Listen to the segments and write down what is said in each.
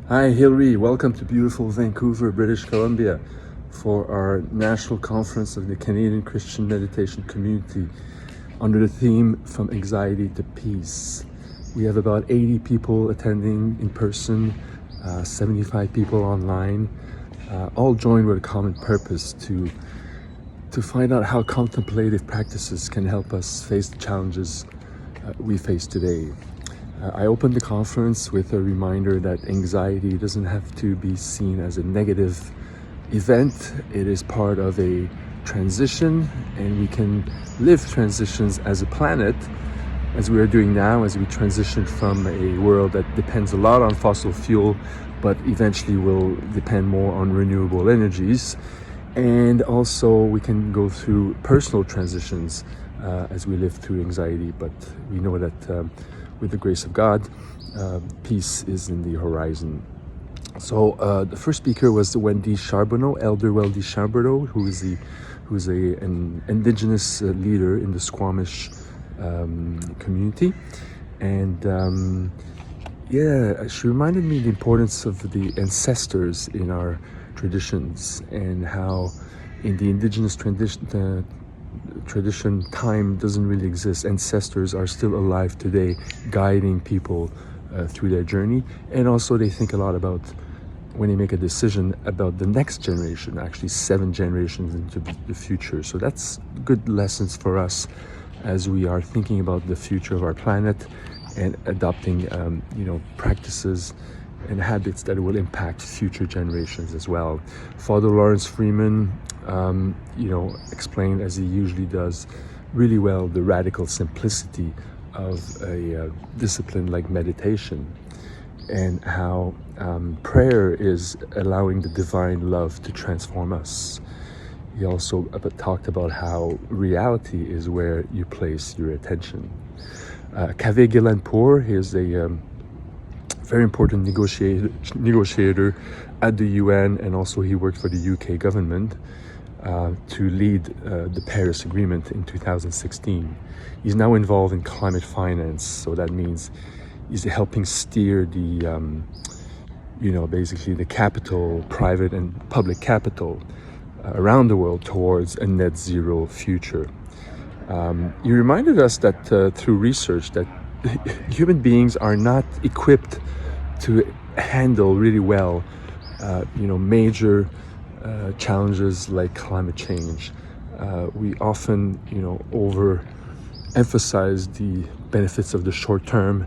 Hi Hilary, welcome to beautiful Vancouver, British Columbia for our National Conference of the Canadian Christian Meditation Community under the theme From Anxiety to Peace. We have about 80 people attending in person, 75 people online, all joined with a common purpose to find out how contemplative practices can help us face the challenges we face today. I opened the conference with a reminder that anxiety doesn't have to be seen as a negative event. It is part of a transition, and we can live transitions as a planet, as we are doing now, as we transition from a world that depends a lot on fossil fuel, but eventually will depend more on renewable energies. And also we can go through personal transitions as we live through anxiety, but we know that with the grace of God, peace is in the horizon. So the first speaker was Wendy Charbonneau, Elder Wendy Charbonneau, who is an indigenous leader in the Squamish community, and she reminded me the importance of the ancestors in our traditions, and how in the indigenous tradition time doesn't really exist. Ancestors are still alive today, guiding people through their journey, and also they think a lot about when they make a decision about the next generation, actually 7 generations into the future. So that's good lessons for us as we are thinking about the future of our planet and adopting practices and habits that will impact future generations as well. Father Lawrence Freeman explained, as he usually does, really well the radical simplicity of a discipline like meditation, and how prayer is allowing the divine love to transform us. He also talked about how reality is where you place your attention. Kaveh Gillanpour is a very important negotiator at the UN, and also he worked for the UK government to lead the Paris Agreement in 2016. He's now involved in climate finance, so that means he's helping steer the, basically the capital, private and public capital around the world towards a net zero future. He reminded us that through research that human beings are not equipped to handle really well, major challenges like climate change. We often, overemphasize the benefits of the short term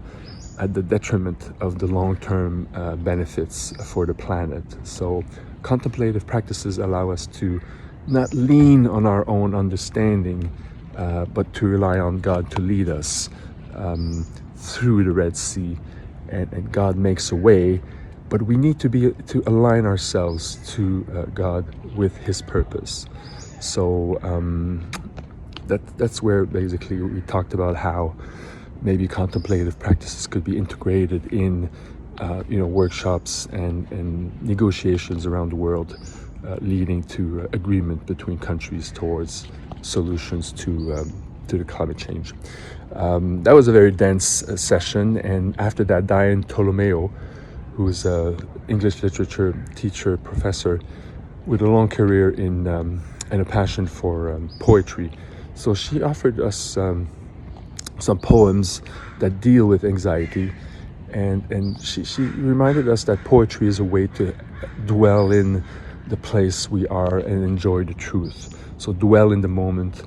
at the detriment of the long-term benefits for the planet. So contemplative practices allow us to not lean on our own understanding, but to rely on God to lead us through the Red Sea, and God makes a way, but we need to align ourselves to God with His purpose. So that's where basically we talked about how maybe contemplative practices could be integrated in workshops and negotiations around the world, leading to agreement between countries towards solutions to the climate change. That was a very dense session, and after that, Diane Tolomeo, who is an English literature teacher, professor with a long career in and a passion for poetry. So she offered us some poems that deal with anxiety, and she reminded us that poetry is a way to dwell in the place we are and enjoy the truth. So dwell in the moment,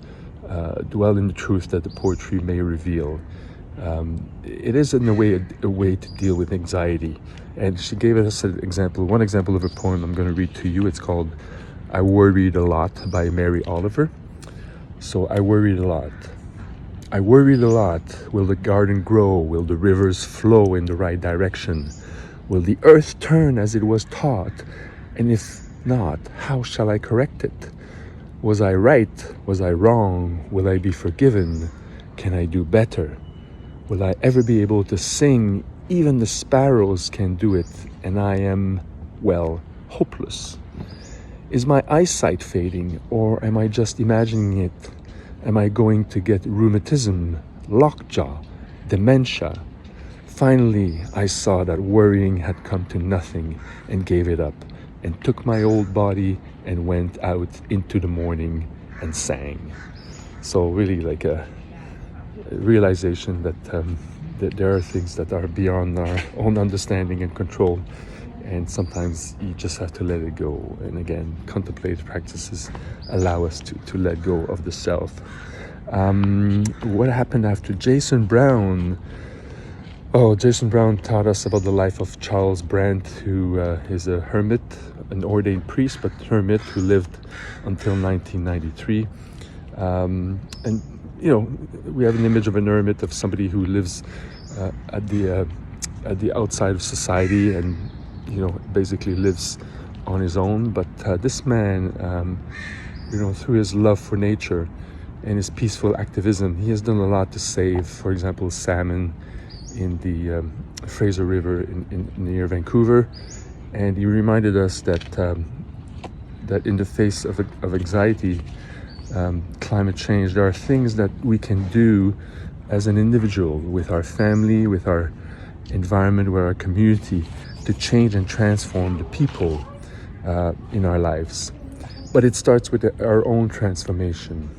dwell in the truth that the poetry may reveal. It is in a way to deal with anxiety. And she gave us one example of a poem I'm going to read to you. It's called I Worried a Lot by Mary Oliver. So I worried a lot. I worried a lot. Will the garden grow? Will the rivers flow in the right direction? Will the earth turn as it was taught? And if not, how shall I correct it? Was I right? Was I wrong? Will I be forgiven? Can I do better? Will I ever be able to sing? Even the sparrows can do it, and I am, hopeless. Is my eyesight fading, or am I just imagining it? Am I going to get rheumatism, lockjaw, dementia? Finally, I saw that worrying had come to nothing and gave it up, and took my old body and went out into the morning and sang. So really like a realization that there are things that are beyond our own understanding and control, and sometimes you just have to let it go. And again, contemplative practices allow us to let go of the self. What happened after Jason Brown? Oh, Jason Brown taught us about the life of Charles Brandt, who is a hermit, an ordained priest, but hermit who lived until 1993. And you know, we have an image of an hermit, of somebody who lives at the outside of society, and you know, basically lives on his own. But this man, you know, through his love for nature and his peaceful activism, he has done a lot to save, for example, salmon in the Fraser River near Vancouver. And he reminded us that that in the face of anxiety, climate change, there are things that we can do as an individual, with our family, with our environment, with our community, to change and transform the people in our lives. But it starts with our own transformation.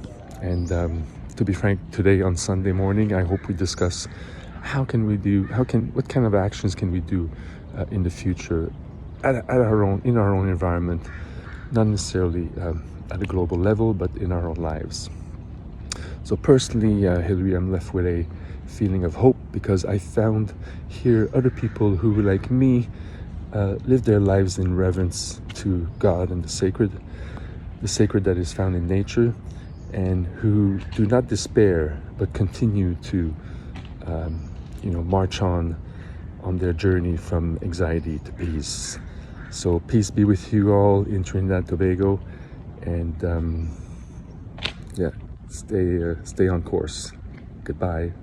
And to be frank, today on Sunday morning, I hope we discuss what kind of actions can we do in the future in our own environment, not necessarily at a global level, but in our own lives. So personally, Hilary, I'm left with a feeling of hope, because I found here other people who, like me, live their lives in reverence to God and the sacred that is found in nature, and who do not despair but continue to march on their journey from anxiety to peace. So peace be with you all in Trinidad and Tobago, and stay on course. Goodbye.